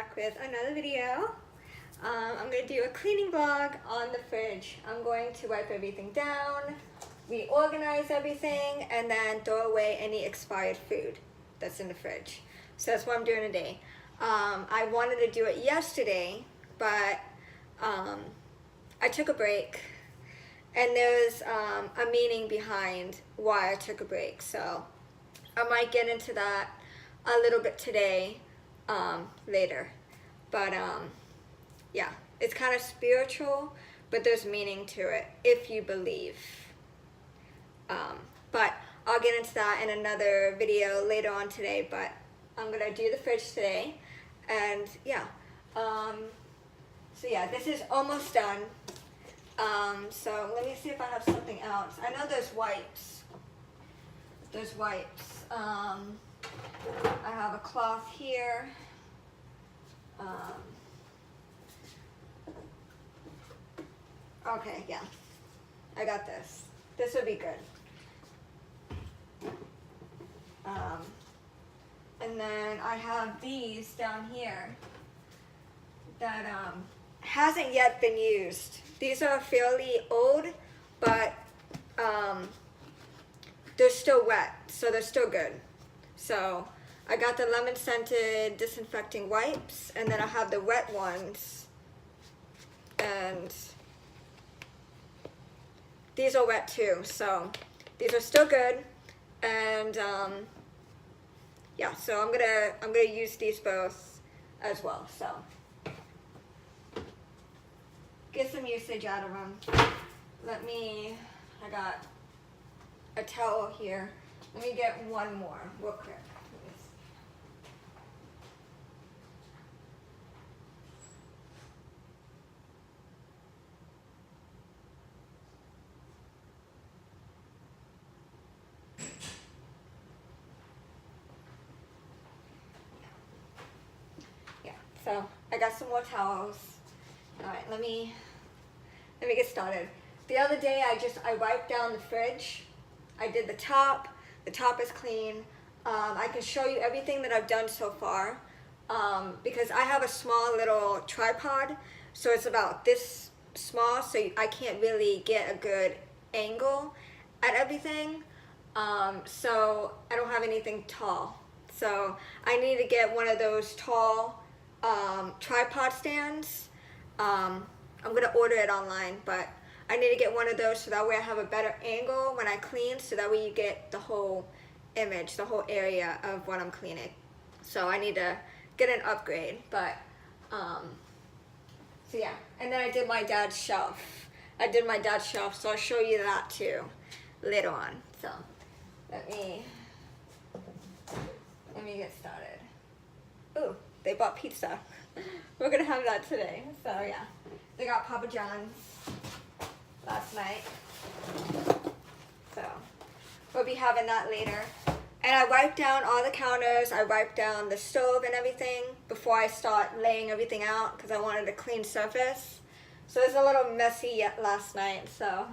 back with another video. I'm going to do a cleaning vlog on the fridge. I'm going to wipe everything down, reorganize everything, and then throw away any expired food that's in the fridge. So that's what I'm doing today. I wanted to do it yesterday, but I took a break, and there's a meaning behind why I took a break. So I might get into that a little bit today, later. But yeah, it's kind of spiritual, but there's meaning to it if you believe. But I'll get into that in another video later on today, but I'm gonna do the fridge today. And yeah, so yeah, this is almost done. So let me see if I have something else. I know there's wipes. There's wipes. I have a cloth here. Okay, yeah, I got this. This would be good. And then I have these down here that hasn't yet been used. These are fairly old, but they're still wet, so they're still good. So I got the lemon scented disinfecting wipes, and then I have the wet ones, and these are wet too, so these are still good. And yeah, so I'm gonna use these both as well. So get some usage out of them. I got a towel here. Let me get one more real quick. Yeah, so I got some more towels. All right, let me get started. The other day I wiped down the fridge. I did the top is clean. I can show you everything that I've done so far, because I have a small little tripod, so it's about this small, so I can't really get a good angle at everything. So I don't have anything tall. So I need to get one of those tall tripod stands. I'm gonna order it online, but I need to get one of those so that way I have a better angle when I clean, so that way you get the whole image, the whole area of what I'm cleaning. So I need to get an upgrade, but so yeah. And then I did my dad's shelf. So I'll show you that too later on. So let me get started. Ooh, they bought pizza. We're gonna have that today. So yeah, they got Papa John's last night, so we'll be having that later. And I wiped down all the counters. I wiped down the stove and everything before I start laying everything out, because I wanted a clean surface. So it was a little messy yet last night. So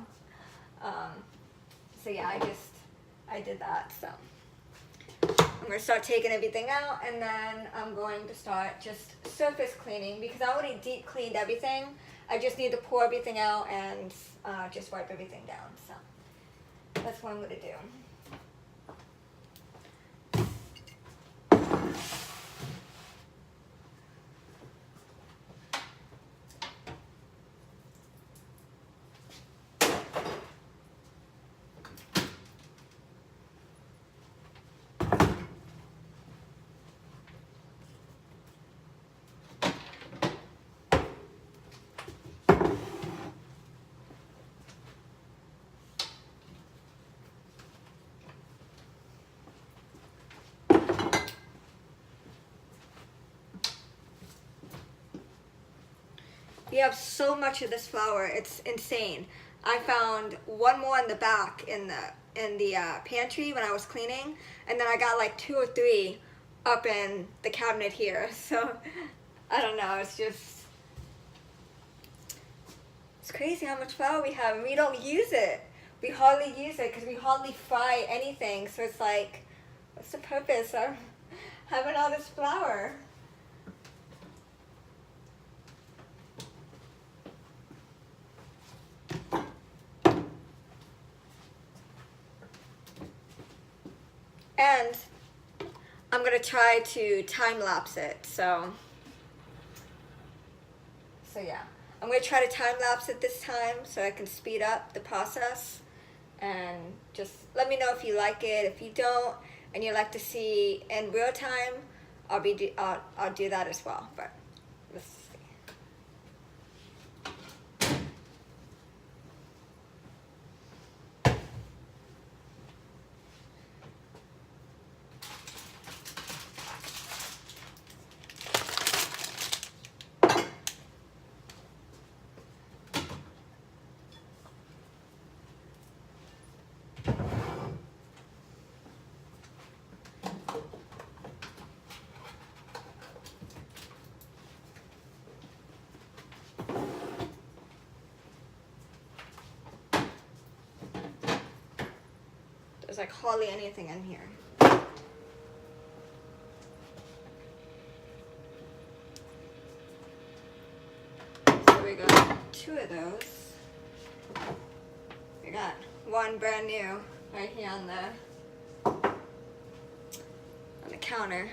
so yeah, I did that. So I'm gonna start taking everything out, and then I'm going to start just surface cleaning, because I already deep cleaned everything. I just need to pour everything out and just wipe everything down. So that's what I'm gonna do. We have so much of this flour, it's insane. I found one more in the back in the pantry when I was cleaning, and then I got like 2 or 3 up in the cabinet here. So I don't know, it's crazy how much flour we have, and we don't use it. We hardly use it because we hardly fry anything. So it's like, what's the purpose of having all this flour? And I'm gonna try to time lapse it. So yeah, I'm gonna try to time lapse it this time so I can speed up the process. And just let me know if you like it. If you don't, and you like to see in real time, I'll do that as well. But let's see. There's like hardly anything in here. So we got 2 of those. We got one brand new right here on the counter.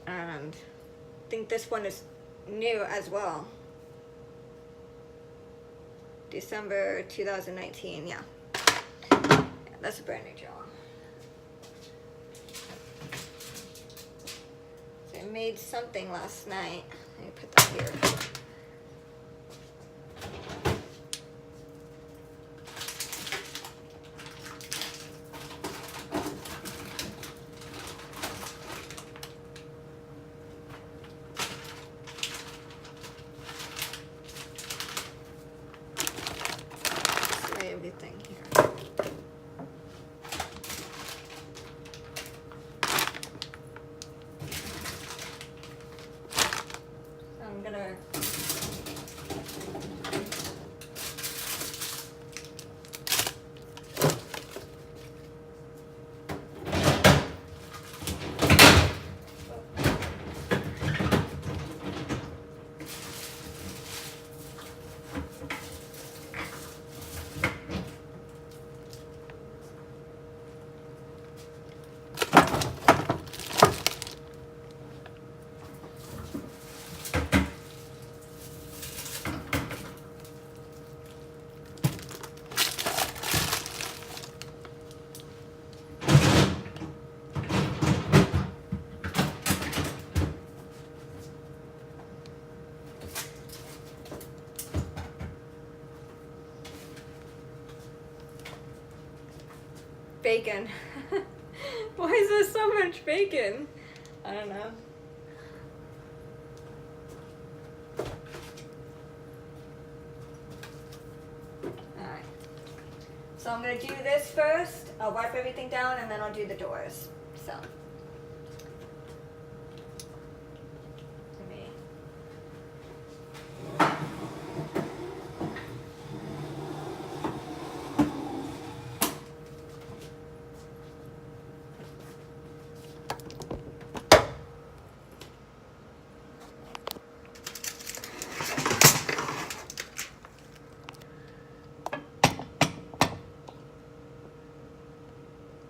And I think this one is new as well. December 2019, yeah. That's a brand new jar. So I made something last night. Let me put that here. Just lay everything here. I'm gonna bacon. Why is there so much bacon? I don't know. Alright. So I'm going to do this first. I'll wipe everything down and then I'll do the doors. So. Let me.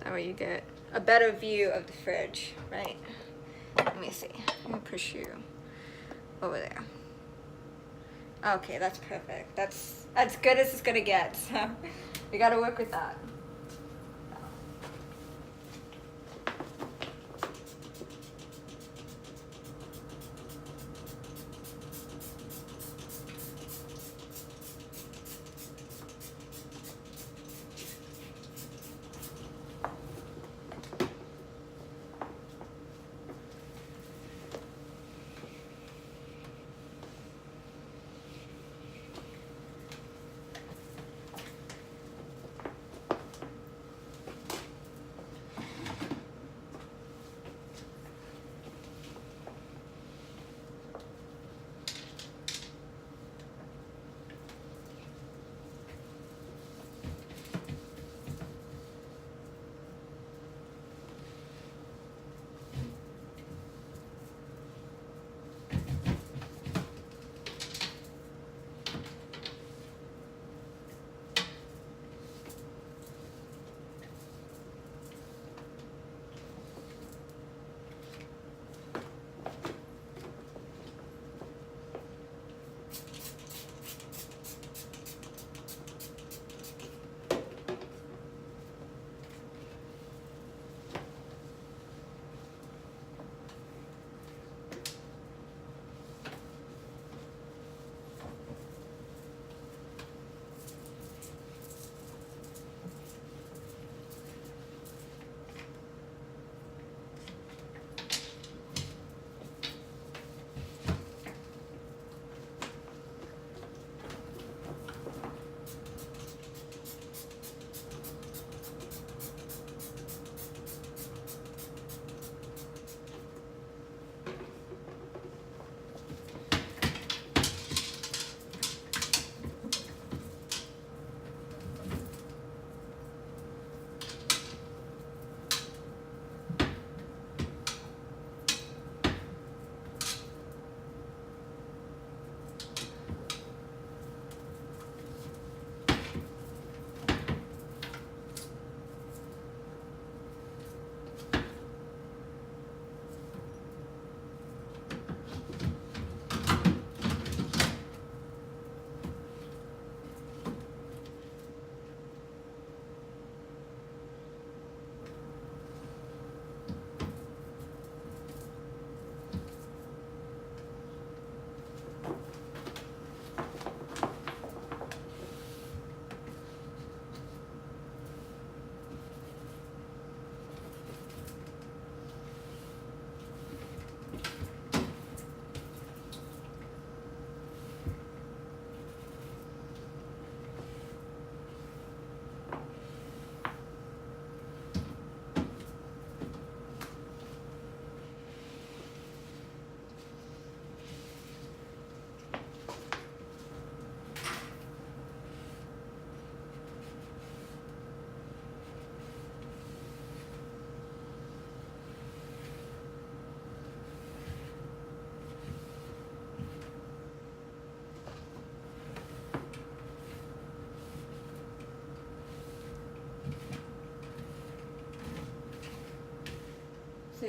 That way you get a better view of the fridge, right? Let me see. Let me push you over there. Okay, that's perfect. That's as good as it's gonna get. So we gotta work with that.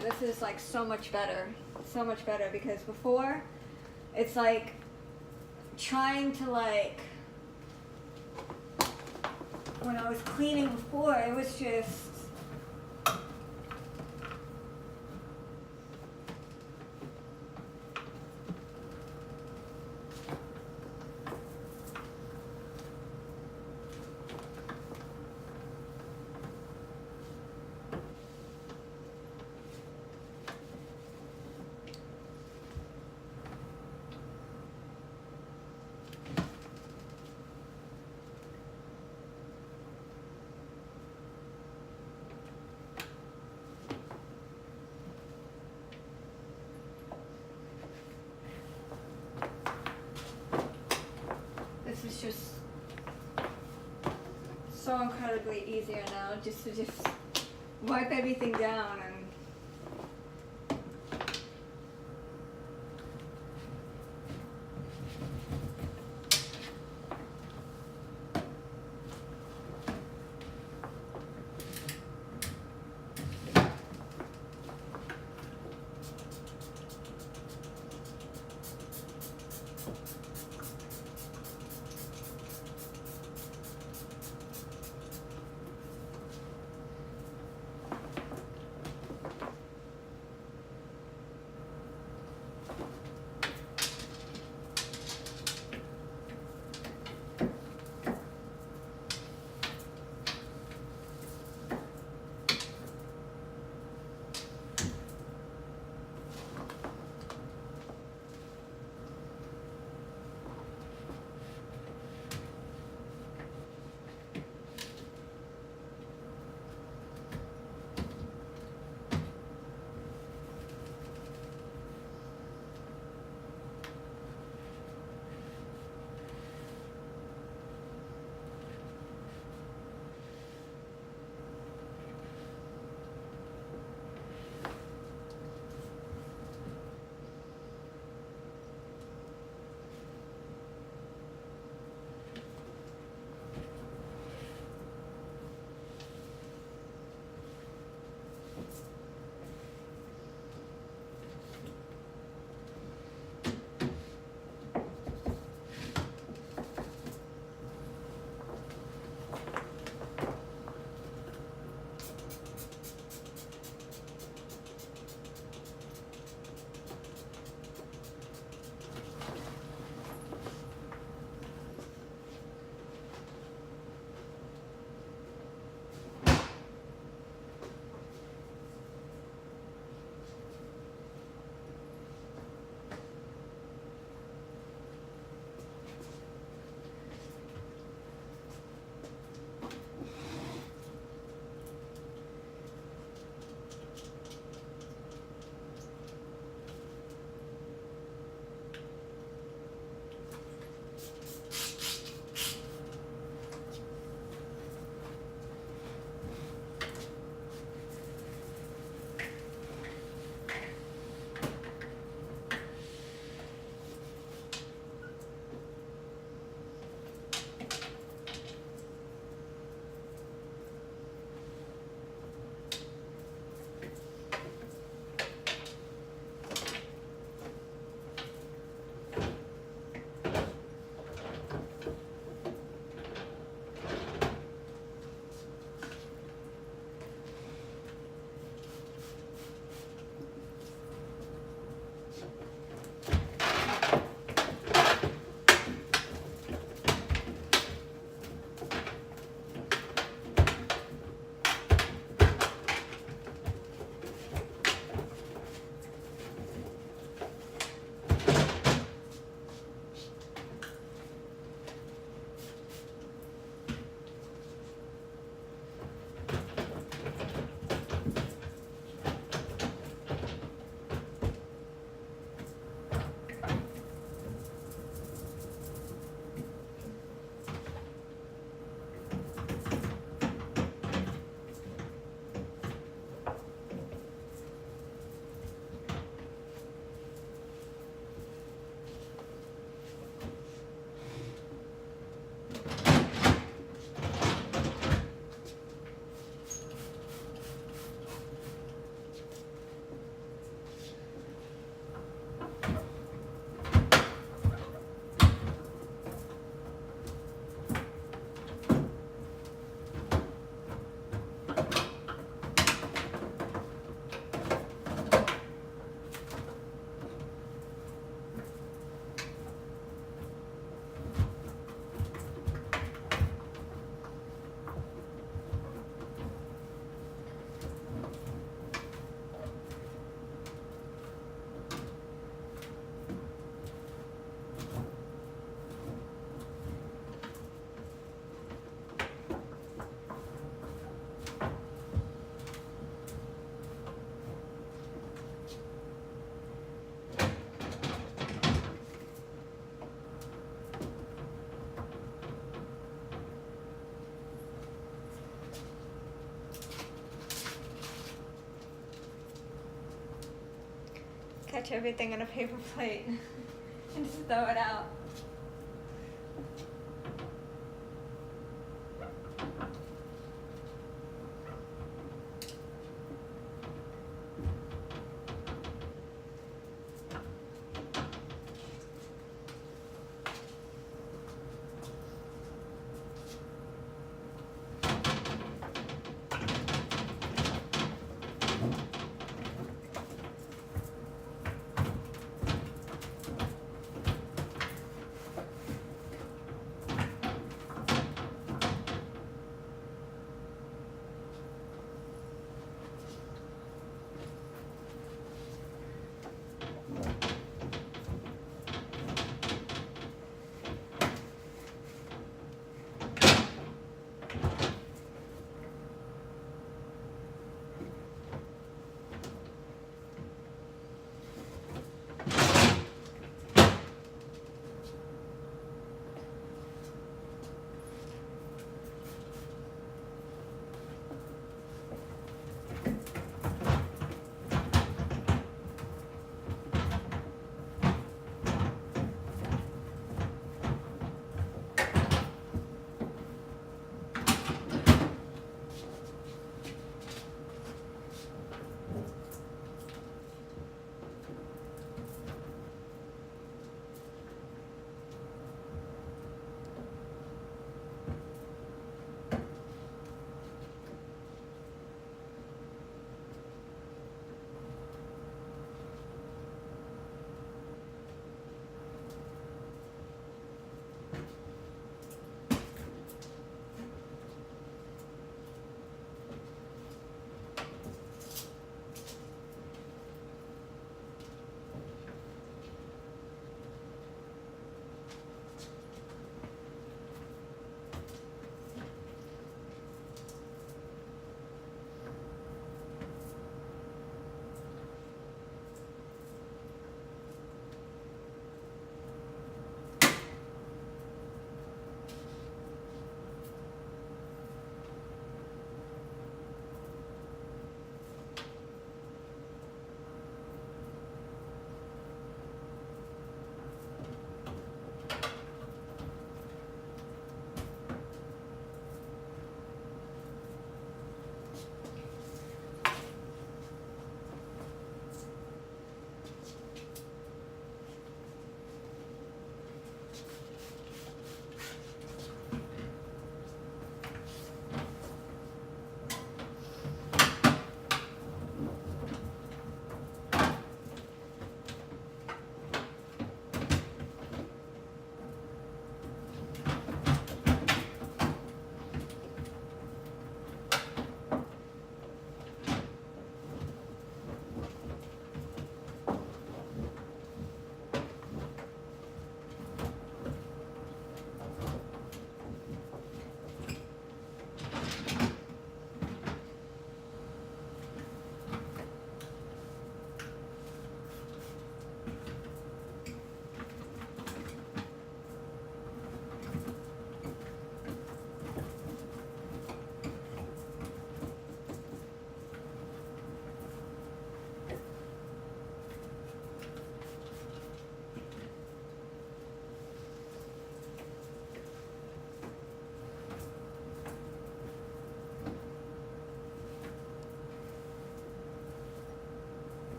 you, this is like so much better. So much better, because before, it's like trying to like, when I was cleaning before, it was just, this is just so incredibly easier now, just to just wipe everything down and catch everything in a paper plate and just throw it out.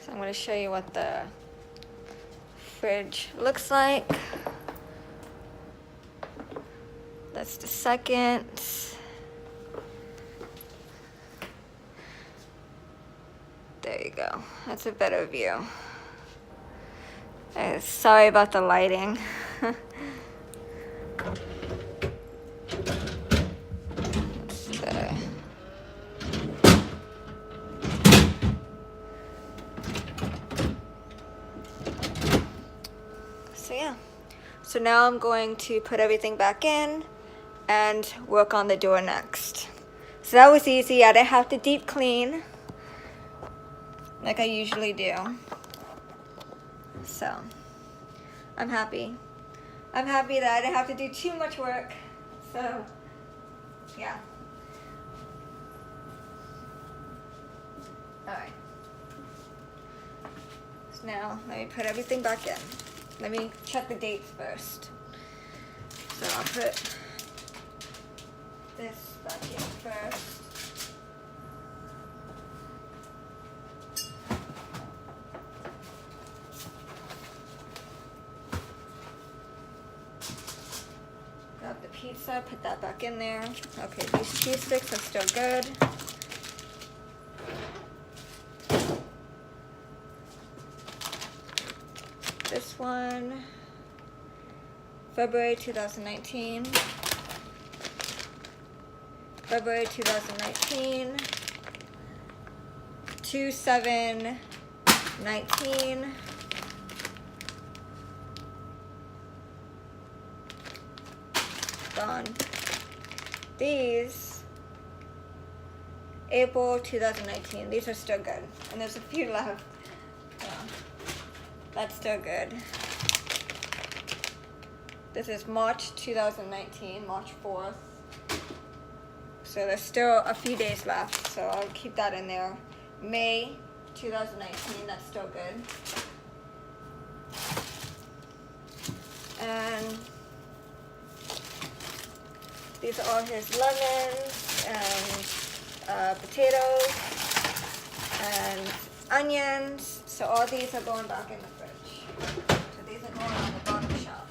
I'm going to show you what the fridge looks like. That's the second. There you go. That's a better view. Sorry about the lighting. So yeah, so now I'm going to put everything back in and work on the door next. So that was easy. I didn't have to deep clean like I usually do. So I'm happy. I'm happy that I didn't have to do too much work. So yeah. Alright. So now let me put everything back in. Let me check the dates first. So I'll put this back in first. Grab the pizza, put that back in there. Okay, these cheese sticks are still good. This one, February 2019. February 2019. 2/7/19. Gone. These, April 2019. These are still good. And there's a few left. Yeah. That's still good. This is March 2019, March 4th. So there's still a few days left, so I'll keep that in there. May 2019, that's still good. And these are all his lemons and potatoes and onions. So all these are going back in the fridge. So these are going on the bottom shelf.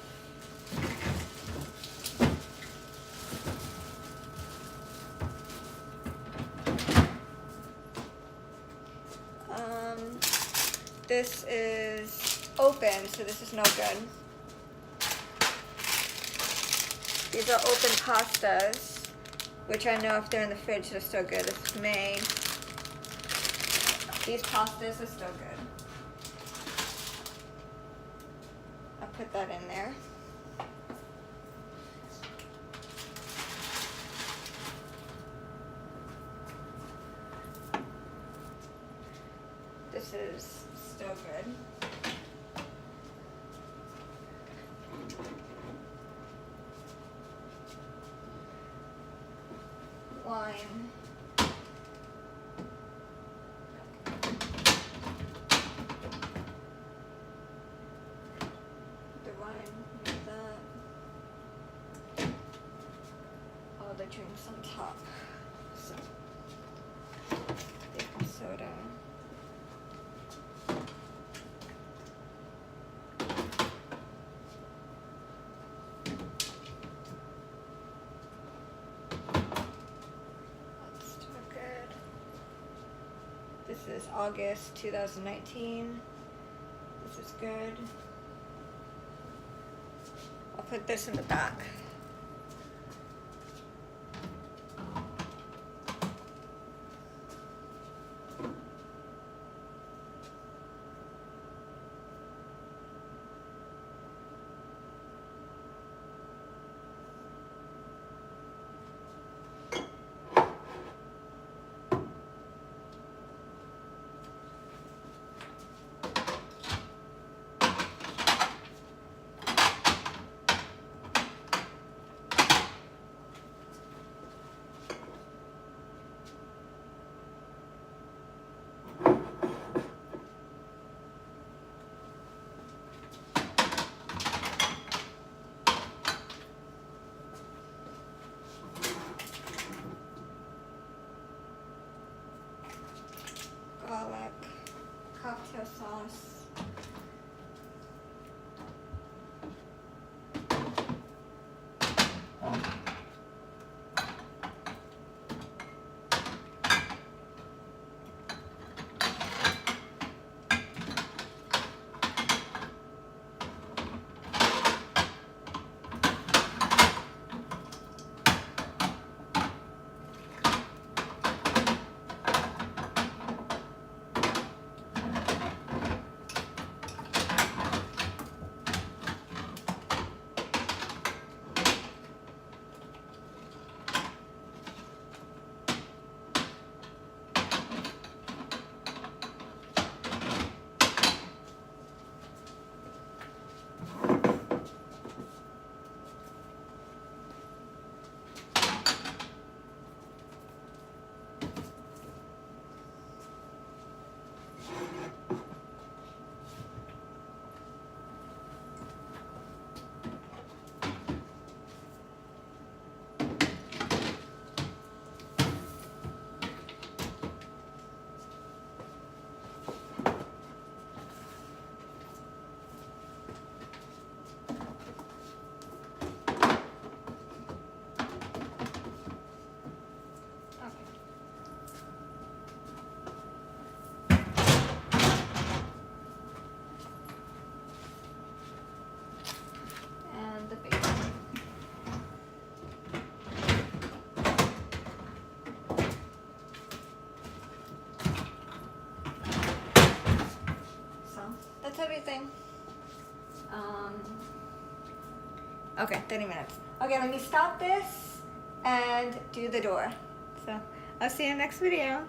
This is open, so this is no good. These are open pastas, which I know if they're in the fridge, they're still good. It's May. These pastas are still good. I'll put that in there. This is still good. Wine. The wine with that. All the drinks on top. So, baking soda. This is August 2019. This is good. I'll put this in the back. that's everything. Okay, 30 minutes. Okay, let me stop this and do the door. So I'll see you in the next video.